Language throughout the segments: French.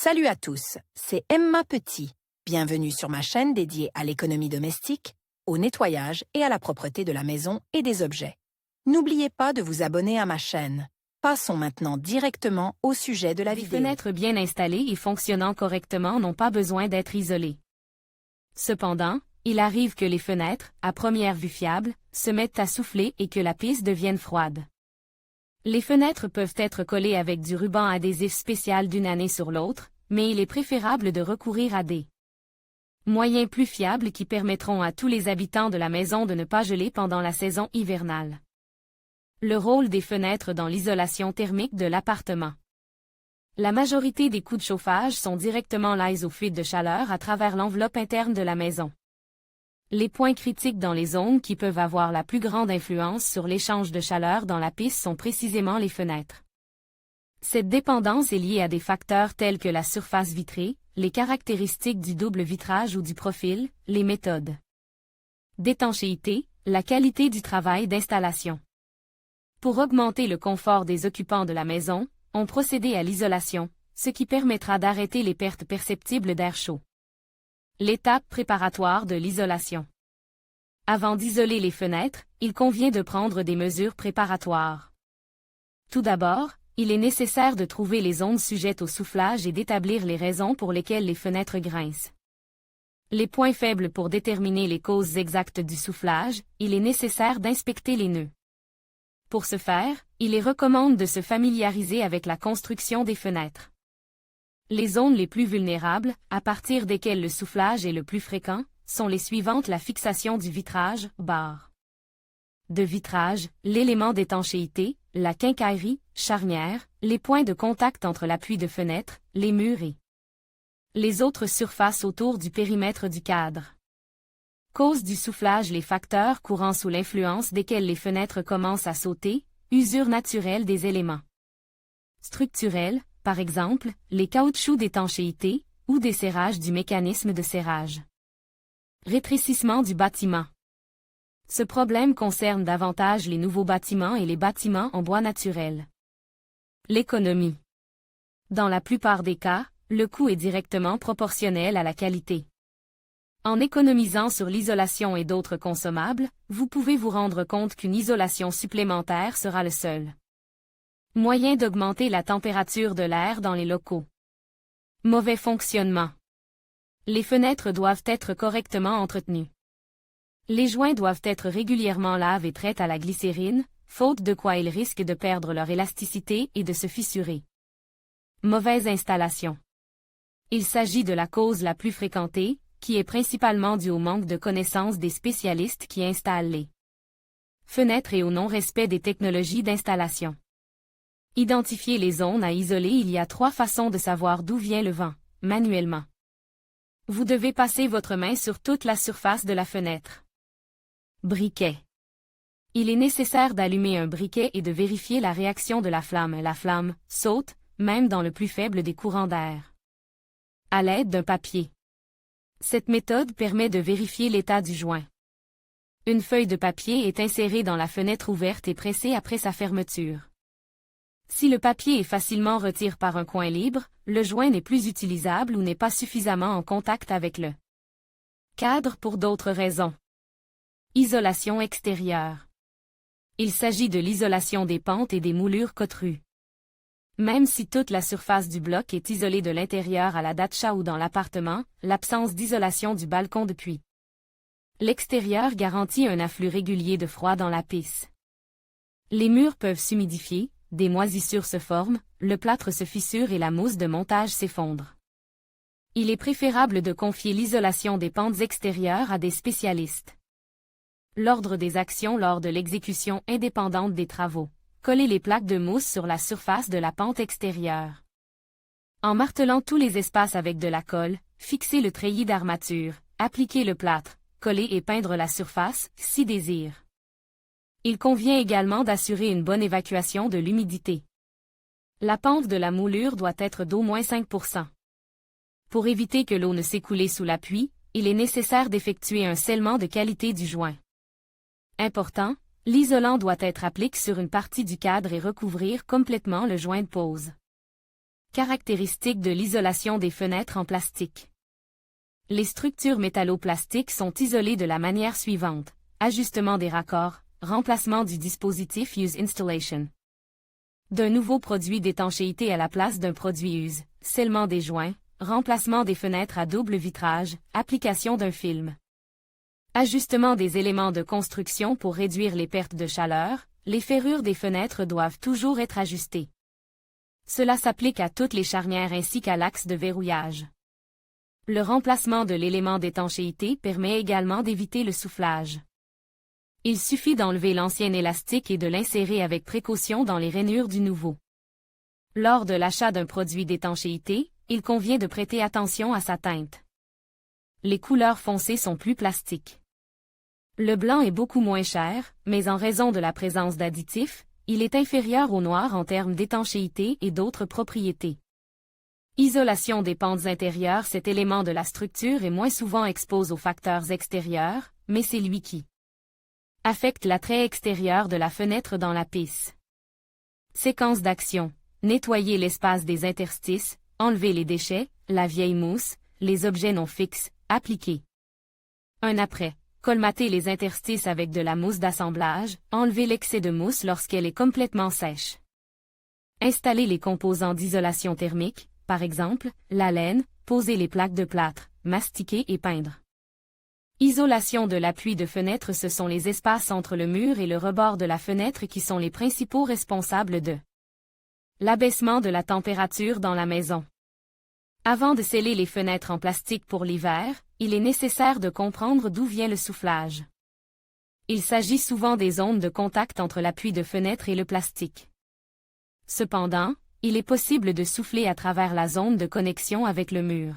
Salut à tous, c'est Emma Petit. Bienvenue sur ma chaîne dédiée à l'économie domestique, au nettoyage et à la propreté de la maison et des objets. N'oubliez pas de vous abonner à ma chaîne. Passons maintenant directement au sujet de la Des vidéo. fenêtres bien installées et fonctionnant correctement n'ont pas besoin d'être isolées. Cependant, il arrive que les fenêtres, à première vue fiables, se mettent à souffler et que la pisse devienne froide. Les fenêtres peuvent être collées avec du ruban adhésif spécial d'une année sur l'autre, mais il est préférable de recourir à des moyens plus fiables qui permettront à tous les habitants de la maison de ne pas geler pendant la saison hivernale. Le rôle des fenêtres dans l'isolation thermique de l'appartement. La majorité des coups de chauffage sont directement liés aux fuites de chaleur à travers l'enveloppe interne de la maison. Les points critiques dans les zones qui peuvent avoir la plus grande influence sur l'échange de chaleur dans la piste sont précisément les fenêtres. Cette dépendance est liée à des facteurs tels que la surface vitrée, les caractéristiques du double vitrage ou du profil, les méthodes d'étanchéité, la qualité du travail d'installation. Pour augmenter le confort des occupants de la maison, on procédait à l'isolation, ce qui permettra d'arrêter les pertes perceptibles d'air chaud. L'étape préparatoire de l'isolation. Avant d'isoler les fenêtres, il convient de prendre des mesures préparatoires. Tout d'abord, il est nécessaire de trouver les zones sujettes au soufflage et d'établir les raisons pour lesquelles les fenêtres grincent. Les points faibles pour déterminer les causes exactes du soufflage, il est nécessaire d'inspecter les nœuds. Pour ce faire, il est recommandé de se familiariser avec la construction des fenêtres. Les zones les plus vulnérables, à partir desquelles le soufflage est le plus fréquent, sont les suivantes: la fixation du vitrage, barre de vitrage, l'élément d'étanchéité, la quincaillerie, charnière, les points de contact entre l'appui de fenêtre, les murs et les autres surfaces autour du périmètre du cadre. Cause du soufflage: les facteurs courants sous l'influence desquels les fenêtres commencent à sauter, usure naturelle des éléments structurels, par exemple, les caoutchoucs d'étanchéité, ou des serrages du mécanisme de serrage. Rétrécissement du bâtiment. Ce problème concerne davantage les nouveaux bâtiments et les bâtiments en bois naturel. L'économie. Dans la plupart des cas, le coût est directement proportionnel à la qualité. En économisant sur l'isolation et d'autres consommables, vous pouvez vous rendre compte qu'une isolation supplémentaire sera le seul moyen d'augmenter la température de l'air dans les locaux. Mauvais fonctionnement. Les fenêtres doivent être correctement entretenues. Les joints doivent être régulièrement lavés et traités à la glycérine, faute de quoi ils risquent de perdre leur élasticité et de se fissurer. Mauvaise installation. Il s'agit de la cause la plus fréquentée, qui est principalement due au manque de connaissances des spécialistes qui installent les fenêtres et au non-respect des technologies d'installation. Identifier les zones à isoler. Il y a 3 façons de savoir d'où vient le vent, manuellement. Vous devez passer votre main sur toute la surface de la fenêtre. Briquet. Il est nécessaire d'allumer un briquet et de vérifier la réaction de la flamme. La flamme saute, même dans le plus faible des courants d'air. À l'aide d'un papier. Cette méthode permet de vérifier l'état du joint. Une feuille de papier est insérée dans la fenêtre ouverte et pressée après sa fermeture. Si le papier est facilement retiré par un coin libre, le joint n'est plus utilisable ou n'est pas suffisamment en contact avec le cadre pour d'autres raisons. Isolation extérieure. Il s'agit de l'isolation des pentes et des moulures cotrues. Même si toute la surface du bloc est isolée de l'intérieur à la datcha ou dans l'appartement, l'absence d'isolation du balcon depuis l'extérieur garantit un afflux régulier de froid dans la pisse. Les murs peuvent s'humidifier, des moisissures se forment, le plâtre se fissure et la mousse de montage s'effondre. Il est préférable de confier l'isolation des pentes extérieures à des spécialistes. L'ordre des actions lors de l'exécution indépendante des travaux. Coller les plaques de mousse sur la surface de la pente extérieure. En martelant tous les espaces avec de la colle, fixer le treillis d'armature, appliquer le plâtre, coller et peindre la surface, si désir. Il convient également d'assurer une bonne évacuation de l'humidité. La pente de la moulure doit être d'au moins 5%. Pour éviter que l'eau ne s'écoule sous l'appui, il est nécessaire d'effectuer un scellement de qualité du joint. Important, l'isolant doit être appliqué sur une partie du cadre et recouvrir complètement le joint de pose. Caractéristiques de l'isolation des fenêtres en plastique. Les structures métalloplastiques sont isolées de la manière suivante: ajustement des raccords, remplacement du dispositif use installation. D'un nouveau produit d'étanchéité à la place d'un produit use, scellement des joints, remplacement des fenêtres à double vitrage, application d'un film. Ajustement des éléments de construction pour réduire les pertes de chaleur, les ferrures des fenêtres doivent toujours être ajustées. Cela s'applique à toutes les charnières ainsi qu'à l'axe de verrouillage. Le remplacement de l'élément d'étanchéité permet également d'éviter le soufflage. Il suffit d'enlever l'ancien élastique et de l'insérer avec précaution dans les rainures du nouveau. Lors de l'achat d'un produit d'étanchéité, il convient de prêter attention à sa teinte. Les couleurs foncées sont plus plastiques. Le blanc est beaucoup moins cher, mais en raison de la présence d'additifs, il est inférieur au noir en termes d'étanchéité et d'autres propriétés. Isolation des pentes intérieures. Cet élément de la structure est moins souvent exposé aux facteurs extérieurs, mais c'est lui qui affecte l'attrait extérieur de la fenêtre dans la pisse. Séquence d'action: nettoyer l'espace des interstices, enlever les déchets, la vieille mousse, les objets non fixes, appliquer. Un après: colmater les interstices avec de la mousse d'assemblage, enlever l'excès de mousse lorsqu'elle est complètement sèche. Installer les composants d'isolation thermique, par exemple, la laine, poser les plaques de plâtre, mastiquer et peindre. Isolation de l'appui de fenêtre. Ce sont les espaces entre le mur et le rebord de la fenêtre qui sont les principaux responsables de l'abaissement de la température dans la maison. Avant de sceller les fenêtres en plastique pour l'hiver, il est nécessaire de comprendre d'où vient le soufflage. Il s'agit souvent des ondes de contact entre l'appui de fenêtre et le plastique. Cependant, il est possible de souffler à travers la zone de connexion avec le mur.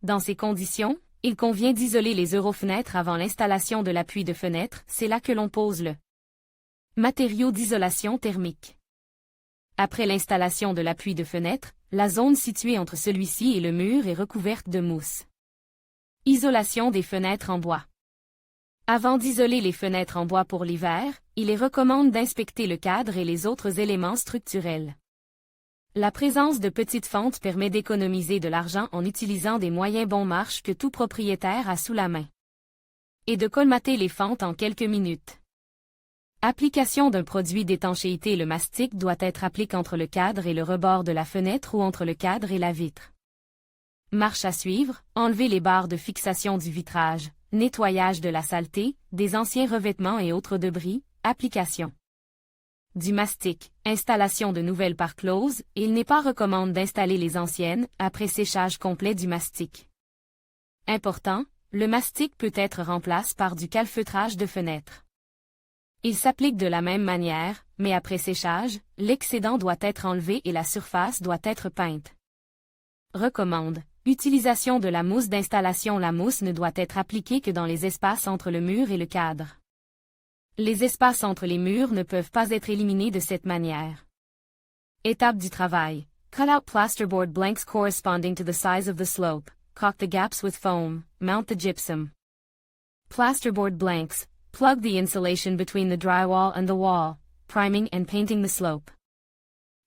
Dans ces conditions, il convient d'isoler les eurofenêtres avant l'installation de l'appui de fenêtre. C'est là que l'on pose le matériau d'isolation thermique. Après l'installation de l'appui de fenêtre, la zone située entre celui-ci et le mur est recouverte de mousse. Isolation des fenêtres en bois. Avant d'isoler les fenêtres en bois pour l'hiver, il est recommandé d'inspecter le cadre et les autres éléments structurels. La présence de petites fentes permet d'économiser de l'argent en utilisant des moyens bon marche que tout propriétaire a sous la main. Et de colmater les fentes en quelques minutes. Application d'un produit d'étanchéité. Le mastic doit être appliqué entre le cadre et le rebord de la fenêtre ou entre le cadre et la vitre. Marche à suivre: enlever les barres de fixation du vitrage, nettoyage de la saleté, des anciens revêtements et autres débris, application du mastic, installation de nouvelles parts closes. Il n'est pas recommandé d'installer les anciennes après séchage complet du mastic. Important: le mastic peut être remplacé par du calfeutrage de fenêtre. Il s'applique de la même manière, mais après séchage, l'excédent doit être enlevé et la surface doit être peinte. Recommande: utilisation de la mousse d'installation. La mousse ne doit être appliquée que dans les espaces entre le mur et le cadre. Les espaces entre les murs ne peuvent pas être éliminés de cette manière. Étape du travail: cut out plasterboard blanks corresponding to the size of the slope, caulk the gaps with foam, mount the gypsum. Plasterboard blanks: plug the insulation between the drywall and the wall, priming and painting the slope.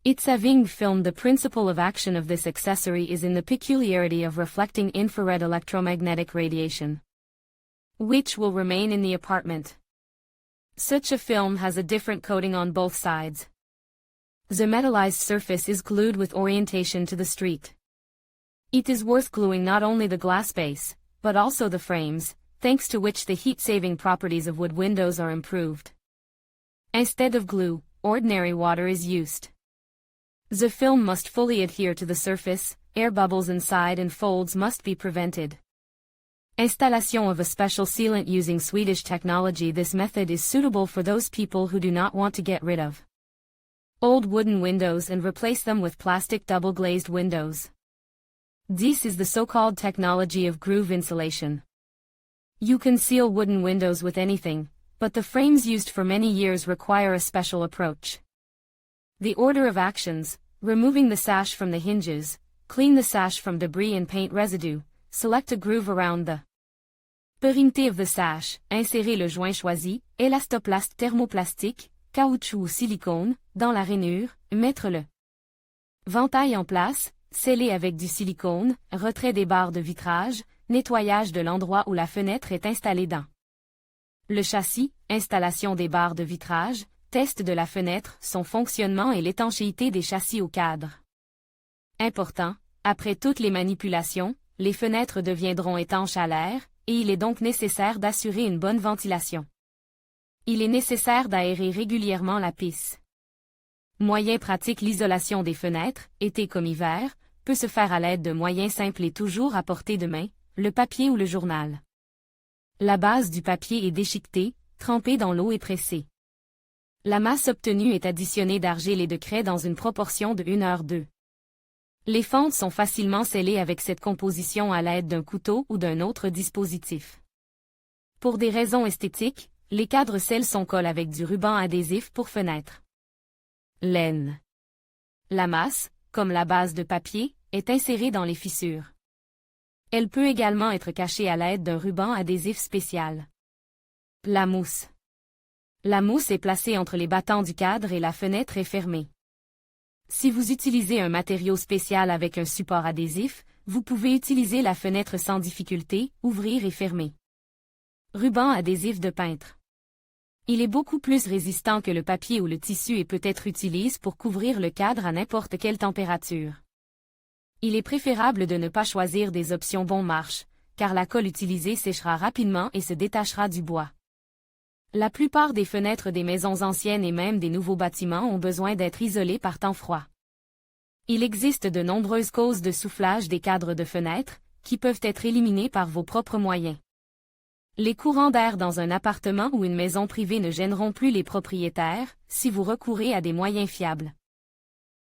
Itzaving film. The principle of action of this accessory is in the peculiarity of reflecting infrared electromagnetic radiation, which will remain in the apartment. Such a film has a different coating on both sides. The metallized surface is glued with orientation to the street. It is worth gluing not only the glass base, but also the frames, thanks to which the heat-saving properties of wood windows are improved. Instead of glue, ordinary water is used. The film must fully adhere to the surface, air bubbles inside and folds must be prevented. Installation of a special sealant using Swedish technology. This method is suitable for those people who do not want to get rid of old wooden windows and replace them with plastic double-glazed windows. This is the so-called technology of groove insulation. You can seal wooden windows with anything, but the frames used for many years require a special approach. The order of actions: removing the sash from the hinges, clean the sash from debris and paint residue, select a groove around the périmètre of the sash, insérer le joint choisi, élastoplaste thermoplastique, caoutchouc ou silicone, dans la rainure, mettre le Ventail en place, scellé avec du silicone, retrait des barres de vitrage, nettoyage de l'endroit où la fenêtre est installée dans. Le châssis, installation des barres de vitrage, test de la fenêtre, son fonctionnement et l'étanchéité des châssis au cadre. Important, après toutes les manipulations, les fenêtres deviendront étanches à l'air, et il est donc nécessaire d'assurer une bonne ventilation. Il est nécessaire d'aérer régulièrement la pisse. Moyen pratique. L'isolation des fenêtres, été comme hiver, peut se faire à l'aide de moyens simples et toujours à portée de main, le papier ou le journal. La base du papier est déchiquetée, trempée dans l'eau et pressée. La masse obtenue est additionnée d'argile et de craie dans une proportion de 1:2. Les fentes sont facilement scellées avec cette composition à l'aide d'un couteau ou d'un autre dispositif. Pour des raisons esthétiques, les cadres scellent son col avec du ruban adhésif pour fenêtre. Laine. La masse, comme la base de papier, est insérée dans les fissures. Elle peut également être cachée à l'aide d'un ruban adhésif spécial. La mousse. La mousse est placée entre les battants du cadre et la fenêtre est fermée. Si vous utilisez un matériau spécial avec un support adhésif, vous pouvez utiliser la fenêtre sans difficulté, ouvrir et fermer. Ruban adhésif de peintre. Il est beaucoup plus résistant que le papier ou le tissu et peut être utilisé pour couvrir le cadre à n'importe quelle température. Il est préférable de ne pas choisir des options bon marche, car la colle utilisée séchera rapidement et se détachera du bois. La plupart des fenêtres des maisons anciennes et même des nouveaux bâtiments ont besoin d'être isolées par temps froid. Il existe de nombreuses causes de soufflage des cadres de fenêtres, qui peuvent être éliminées par vos propres moyens. Les courants d'air dans un appartement ou une maison privée ne gêneront plus les propriétaires, si vous recourez à des moyens fiables.